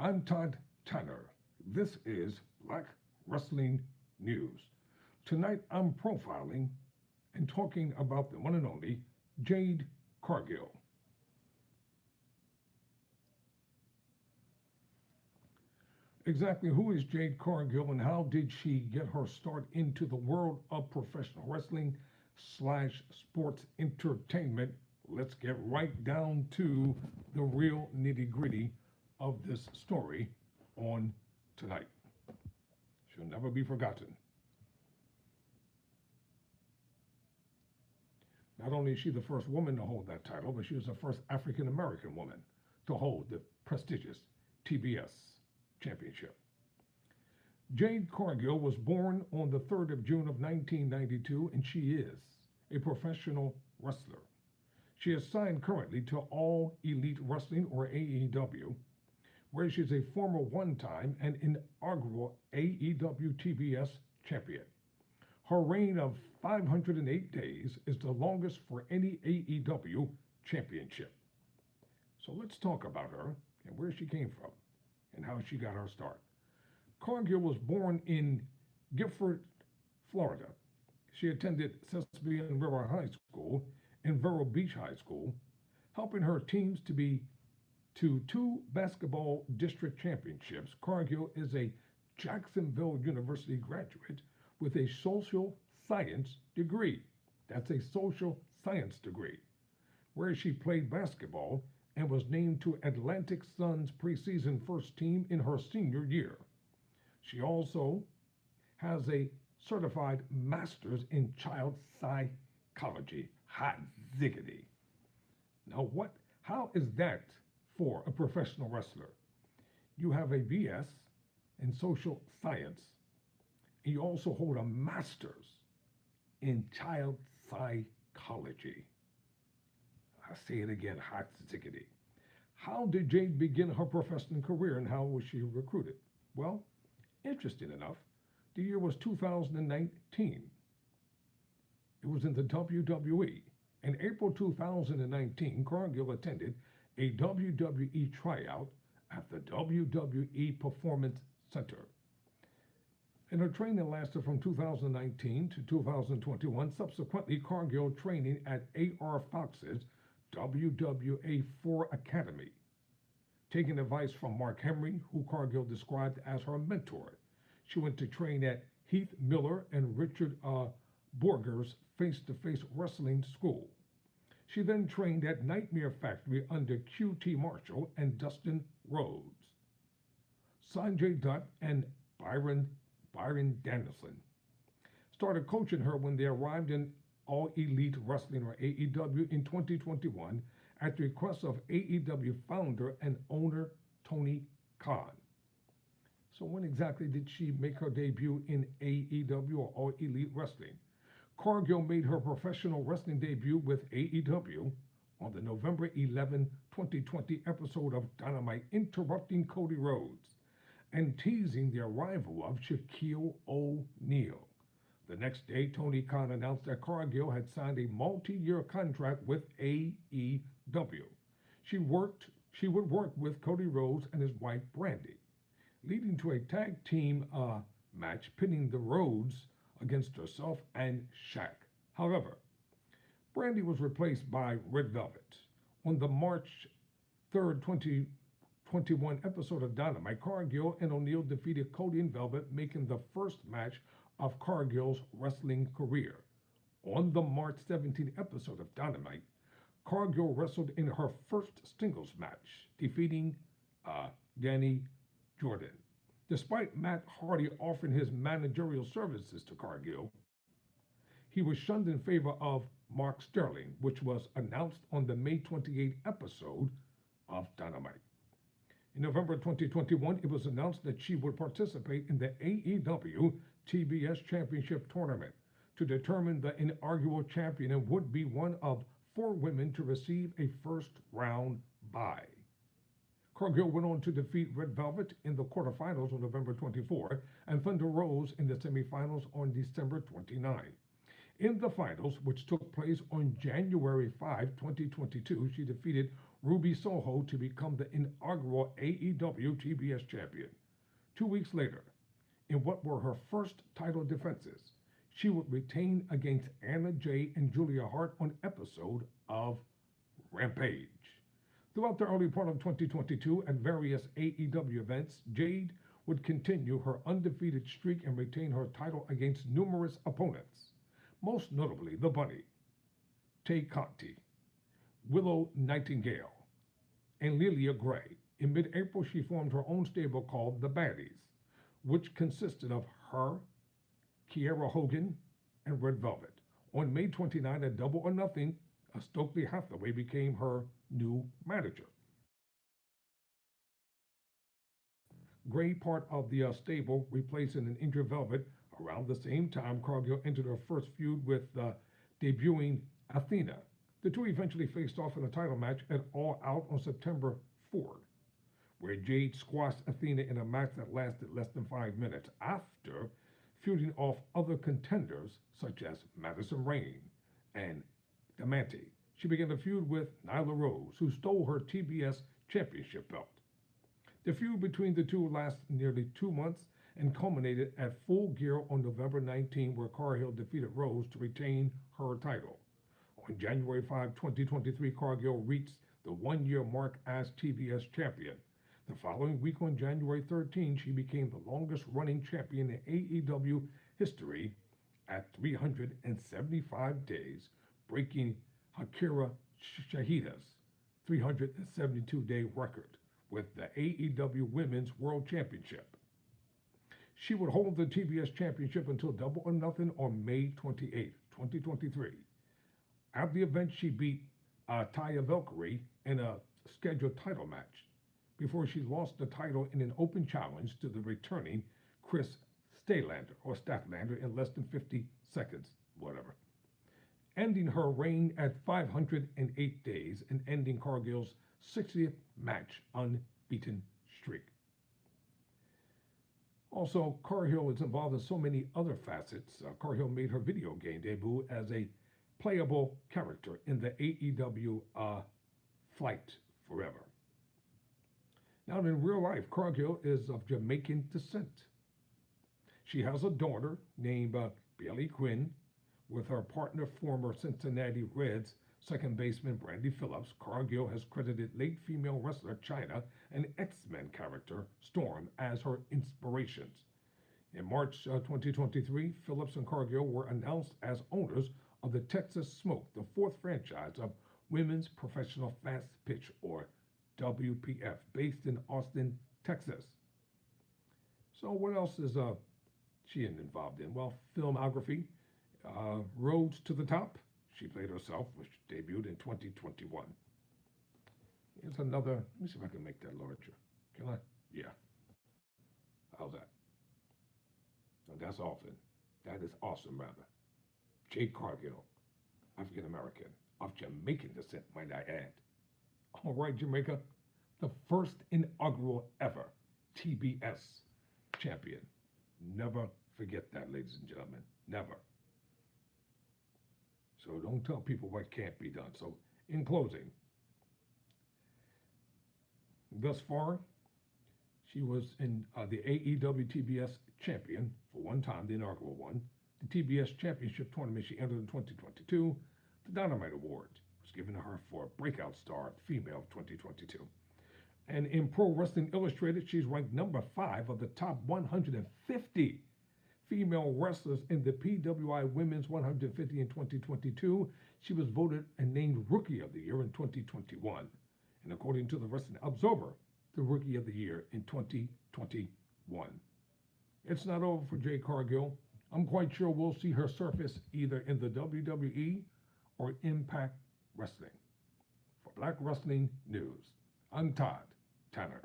I'm Todd Tanner. This is Black Wrestling News. Tonight I'm profiling and talking about the one and only Jade Cargill. Exactly who is Jade Cargill and how did she get her start into the world of professional wrestling slash sports entertainment? Let's get right down to the real nitty gritty of this story on tonight. She'll never be forgotten. Not only is she the first woman to hold that title, but she was the first African American woman to hold the prestigious TBS championship. Jade Cargill was born on the 3rd of June of 1992, and she is a professional wrestler. She is signed currently to All Elite Wrestling, or AEW, where she's a former one-time and inaugural AEW TBS champion. Her reign of 508 days is the longest for any AEW championship. So let's talk about her and where she came from and how she got her start. Cargill was born in Gifford, Florida. She attended Sesame River High School and Vero Beach High School, helping her teams to two basketball district championships. Cargill is a Jacksonville University graduate with a social science degree. That's a social science degree, where she played basketball and was named to Atlantic Sun's preseason first team in her senior year. She also has a certified master's in child psychology. Hot ziggity. Now how is that for a professional wrestler? You have a BS in social science, and you also hold a master's in child psychology. I say it again, hot ziggity. How did Jade begin her professional career and how was she recruited? Well, interesting enough, the year was 2019. It was in the WWE. In April 2019, Cargill attended a WWE tryout at the WWE Performance Center. And her training lasted from 2019 to 2021. Subsequently, Cargill training at A.R. Fox's WWA 4 Academy, taking advice from Mark Henry, who Cargill described as her mentor. She went to train at Heath Miller and Richard Borger's face-to-face wrestling school. She then trained at Nightmare Factory under Q.T. Marshall and Dustin Rhodes, Sanjay Dutt, and Byron Danielson. Started coaching her when they arrived in All Elite Wrestling, or AEW, in 2021 at the request of AEW founder and owner Tony Khan. So when exactly did she make her debut in AEW, or All Elite Wrestling? Cargill made her professional wrestling debut with AEW on the November 11, 2020 episode of Dynamite, interrupting Cody Rhodes and teasing the arrival of Shaquille O'Neal. The next day, Tony Khan announced that Cargill had signed a multi-year contract with AEW. She would work with Cody Rhodes and his wife Brandy, leading to a tag team match pitting the Rhodes against herself and Shaq. However, Brandy was replaced by Red Velvet. On the March 3rd, 2021 episode of Dynamite, Cargill and O'Neal defeated Cody and Velvet, making the first match of Cargill's wrestling career. On the March 17th episode of Dynamite, Cargill wrestled in her first singles match, defeating Danny Jordan. Despite Matt Hardy offering his managerial services to Cargill, he was shunned in favor of Mark Sterling, which was announced on the May 28th episode of Dynamite. In November 2021, it was announced that she would participate in the AEW TBS Championship Tournament to determine the inaugural champion and would be one of 4 women to receive a first-round bye. Cargill went on to defeat Red Velvet in the quarterfinals on November 24 and Thunder Rose in the semifinals on December 29. In the finals, which took place on January 5, 2022, she defeated Ruby Soho to become the inaugural AEW TBS champion. 2 weeks later, in what were her first title defenses, she would retain against Anna Jay and Julia Hart on episode of Rampage. Throughout the early part of 2022 at various AEW events, Jade would continue her undefeated streak and retain her title against numerous opponents, most notably The Bunny, Tay Conti, Willow Nightingale, and Lilia Gray. In mid-April, she formed her own stable called The Baddies, which consisted of her, Kiera Hogan, and Red Velvet. On May 29 at Double or Nothing, Stokely Hathaway became her new manager. Gray, part of the stable, replacing an injured Velvet. Around the same time, Cargill entered her first feud with debuting Athena. The two eventually faced off in a title match at All Out on September 4th, where Jade squashed Athena in a match that lasted less than 5 minutes. After feuding off other contenders such as Madison Rayne and Damante, she began a feud with Nyla Rose, who stole her TBS championship belt. The feud between the two lasted nearly 2 months and culminated at Full Gear on November 19, where Cargill defeated Rose to retain her title. On January 5, 2023, Cargill reached the 1-year mark as TBS champion. The following week, on January 13, she became the longest-running champion in AEW history at 375 days, breaking Akira Shahida's 372-day record with the AEW Women's World Championship. She would hold the TBS Championship until Double or Nothing on May 28, 2023. At the event, she beat Taya Valkyrie in a scheduled title match before she lost the title in an open challenge to the returning Chris Statlander in less than 50 seconds, whatever, ending her reign at 508 days and ending Cargill's 60th match unbeaten streak. Also, Cargill is involved in so many other facets. Cargill made her video game debut as a playable character in the AEW Fight Forever. Now, in real life, Cargill is of Jamaican descent. She has a daughter named Bailey Quinn with her partner, former Cincinnati Reds second baseman Brandy Phillips. Cargill has credited late female wrestler Chyna and X-Men character Storm as her inspirations. In March 2023, Phillips and Cargill were announced as owners of the Texas Smoke, the fourth franchise of Women's Professional Fast Pitch, or WPF, based in Austin, Texas. So what else is she involved in? Well, filmography, Roads to the Top. She played herself, which debuted in 2021. Here's another, let me see if I can make that larger. Can I? Yeah. How's that? No, that's often. That is awesome, rather. Jade Cargill, African American, of Jamaican descent, might I add. All right, Jamaica, the first inaugural ever TBS champion. Never forget that, ladies and gentlemen. Never. So don't tell people what can't be done. So in closing, thus far, she was in the AEW TBS champion for one time, the inaugural one. The TBS Championship tournament she entered in 2022. The Dynamite Award was given to her for Breakout Star Female of 2022. And in Pro Wrestling Illustrated, she's ranked number 5 of the top 150 female wrestlers in the PWI Women's 150 in 2022. She was voted and named Rookie of the Year in 2021. And according to the Wrestling Observer, the Rookie of the Year in 2021. It's not over for Jade Cargill. I'm quite sure we'll see her surface either in the WWE or Impact Wrestling. For Black Wrestling News, I'm Todd Tanner.